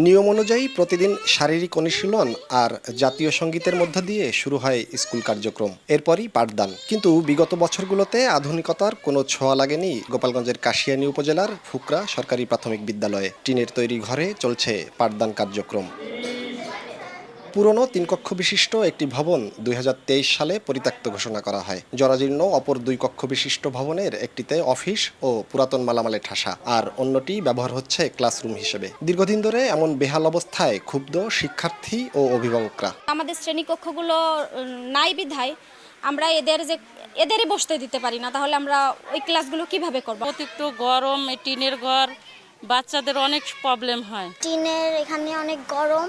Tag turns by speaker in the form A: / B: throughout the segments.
A: নিয়ম অনুযায়ী প্রতিদিন শারীরিক অনুশীলন আর জাতীয় সঙ্গীতের মধ্য দিয়ে শুরু হয় স্কুল কার্যক্রম, এরপরই পাঠদান। কিন্তু বিগত বছরগুলোতে আধুনিকতার কোনো ছোঁয়া লাগেনি গোপালগঞ্জের কাশিয়ানী উপজেলার ফুকরা সরকারি প্রাথমিক বিদ্যালয়ে। টিনের তৈরি ঘরে চলছে পাঠদান কার্যক্রম। পুরনো ৩ কক্ষ বিশিষ্ট একটি ভবন ২০২৩ সালে পরিত্যক্ত ঘোষণা করা হয়। জরাজীর্ণ অপর ২ কক্ষ বিশিষ্ট ভবনের একটিতে অফিস ও পুরাতন মালামালে ঠাসা, আর অন্যটি ব্যবহার হচ্ছে ক্লাসরুম হিসেবে। দীর্ঘদিন ধরে এমন বেহাল অবস্থায় ক্ষুব্ধ শিক্ষার্থী ও অভিভাবকরা।
B: আমাদের শ্রেণীকক্ষগুলো নাই বিধায় আমরা এদেরই বসতে দিতে পারি না, তাহলে আমরা ওই ক্লাসগুলো কিভাবে করব?
C: অতিরিক্ত গরম, টিনের ঘর, বাচ্চাদের অনেক প্রবলেম হয়।
D: টিনের এখানে অনেক গরম,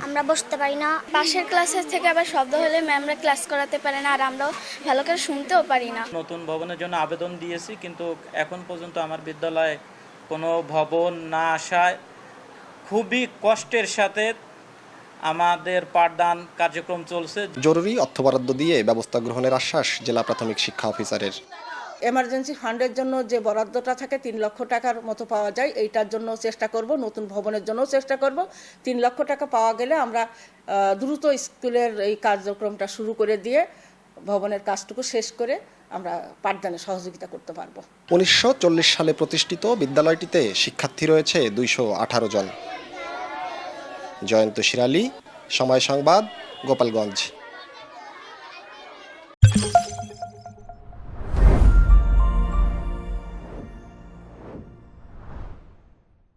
D: আমরা বসতে পারি না।
E: পাশের ক্লাসের থেকে আবার শব্দ হলে ম্যামরা ক্লাস করাতে পারে না, আর আমরাও ভালো করে শুনতেও পারি না।
F: নতুন ভবনের জন্য আবেদন দিয়েছি, কিন্তু এখন পর্যন্ত আমার বিদ্যালয়ে কোনো ভবন না আসায় খুবই কষ্টের সাথে আমাদের পাঠদান কার্যক্রম চলছে।
A: জরুরি অর্থ বরাদ্দ দিয়ে ব্যবস্থা গ্রহণের আশ্বাস জেলা প্রাথমিক শিক্ষা অফিসারের।
G: এমার্জেন্সি ফান্ডের জন্য যে বরাদ্দটা থাকে ৩ লক্ষ টাকার মতো পাওয়া যায়, এইটার জন্য চেষ্টা করব, নতুন ভবনের জন্য চেষ্টা করব। ৩ লক্ষ টাকা পাওয়া গেলে আমরা দ্রুত স্কুলের এই কার্যক্রমটা শুরু করে দিয়ে ভবনের কাজটুকু শেষ করে আমরা পাঠদানে সহযোগিতা করতে পারব।
A: ১৯৪০ সালে প্রতিষ্ঠিত বিদ্যালয়টিতে শিক্ষার্থী রয়েছে ২১৮ জন। জয়ন্ত শিরালী, সময় সংবাদ, গোপালগঞ্জ।